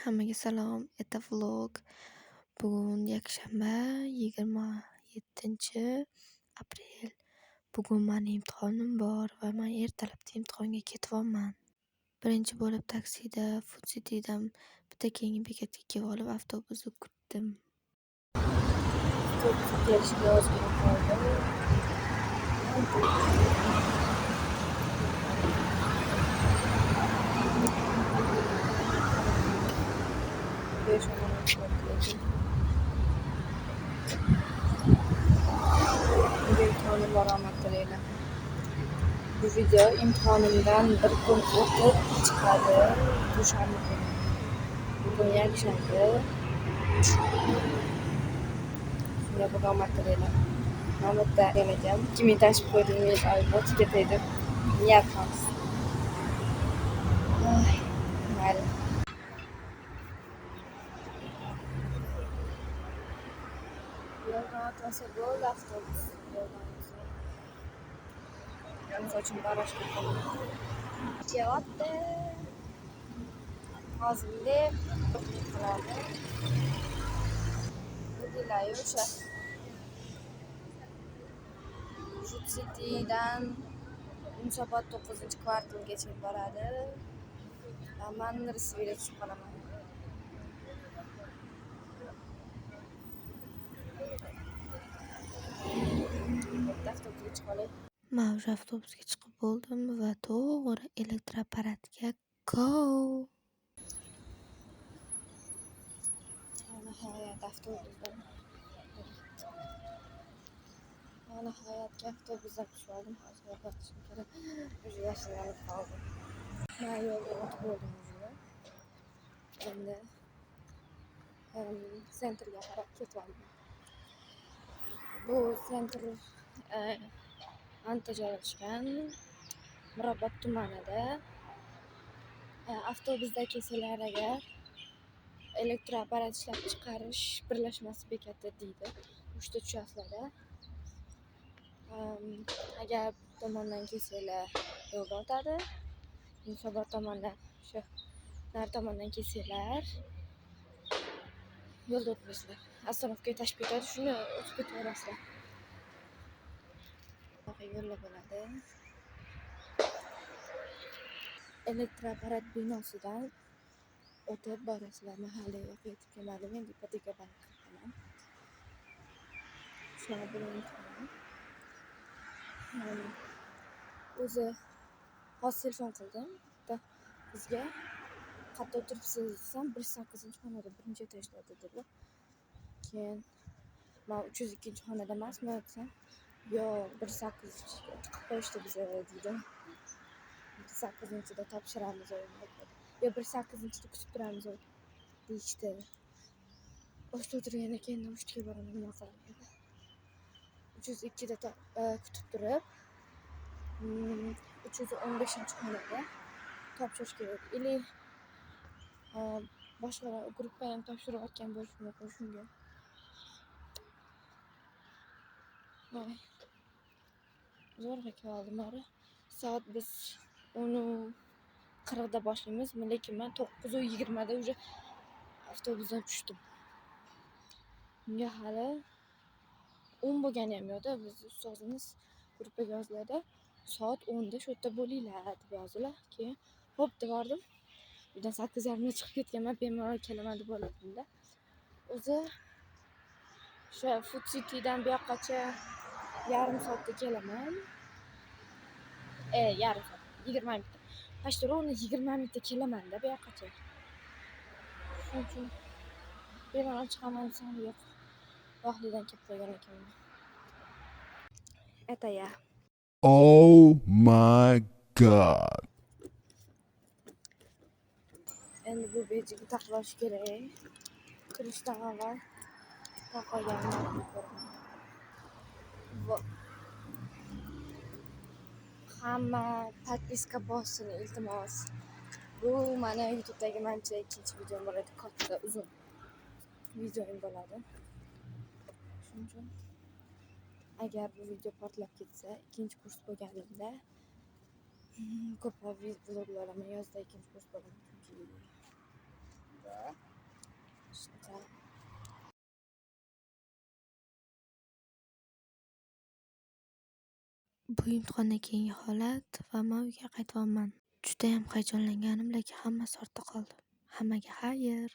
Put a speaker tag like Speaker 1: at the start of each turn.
Speaker 1: Hammaga salom. Это vlog. Bugun yakshanba, 27-aprel. Bugun mening imtixonim bor va men ertalabda imtihonga ketyapman. Birinchi bo'lib taksida Food Citydan bitta keyingi bekatga kelib olib avtobusni kutdim. Avtobus kelishiga ozgina qoldi. İmtihonum var, rahmat dileğiyle. Bu video imtihonimdan bir kun o'tib chiqadi. Dushanba kuni. Bugun yakshanba. Shunga bir rahmat dileğiyle. Rahmat dileğiyle. Kimi tashib qo'ydingiz, albatta ketaydi. Niyat qilamiz. Mayli. Yo'ldan o'tmasa bo'ldi avtobus. Sochim barashga qoldi. Kelyapti. Hozirlik qiladi. Bugunlar o'sha Food Citydan Yunusobod 9-kvartalgacha boradi. Men resivga tushib qolaman. Avtobusga chiqib olay. Men o'sha avtobusga chiqib bo'ldim va to'g'ri elektroapparatga go. Nihoyat avtobusdan. Nihoyat avtobusdan tushib oldim. Hozir o'tishim kerak. O'sha yashirinib qoldim. Men yo'lda o'tib bo'ldim o'zimni. Endi sentrga qarab ketyapman. Bu sentr Anta joylashgan Mirobod tumanida. Avtobusda kelsalar agar elektroapparat ishlab chiqarish birlashmasi bekati deydi. Uchta tushasizlar. Agar bu tomondan kelsalar yo'lda o'tadi. Yunusobod tomondan shu nar tomondan kelsalar yo'lda o'tmaysizlar. Astanovkaga tashib ketadi, shuni o'tib ketaverasizlar. Yo'llar bo'ladi. Elektroapparat binosidan o'tib borasizlar. Mahallaga yetib kelmadim, endi ipoteka bank qilaman. Shunaqa bo'layotgan. O'zi hozir telefon qildim. Bizga qayerda o'tiribsiz desam, 108-xonada birinchi etajda dedilar. Keyin men 302-xonada emasman desam, yo'q 108 chiqib qo'yishdi bizga deydi. 108-da topshiramiz o'yinni. Yo 108-da kutib turamiz deyishdi. Boshda o'tirgandan keyin uchtga boraman, nima qilaman. 302da kutib turib 315-xonada topshirish kerak. Ili boshqa gruppa ham topshirayotgan bo'lishi mumkin shunga. Zo'rg'a keldim ara. Soat biz 10:40da boshlaymiz, lekin men 9:20da уже avtobusdan tushdim. Bunga hali 10 bo'lgani ham yo'qda, biz ustozimiz gruppaga yoziladi. Soat 10da shu yerda bo'linglar deb yozdilar. Keyin xo'p deb bordim. Uydan 8:30da chiqib ketganman, bemalol kelaman deb o'yladim-da. O'zi o'sha Food Citydan bu yoqqacha yarim soatda kelaman. Yarim soat, 20 minutda. Почти ровно 20 minutda kelaman-da bu yoqqacha. Shuning uchun bemalol chiqaman desam yo'q. Vaqtlidan kelib qo'ygan ekanman. Это я.
Speaker 2: Oh my god.
Speaker 1: Endi bu bejiga taqlash kerak. Kirishdan avval taqlaganimni ko'raman. Hamma podpiska bossin, iltimos. Bu mana YouTube'dagi mencha ikkinchi videom bo'ladi, katta uzun videoim bo'ladi. Shuning uchun agar bu video portlab ketsa, ikkinchi kurs bo'lganimda ko'proq vloglar olaman, yozda ikkinchi kurs bo'laman chunki Bu imtihondan keyingi holat va men uyga qaytyapman. Judayam hayajonlanganim, lekin hammasi ortda qoldi. Hammaga xayr.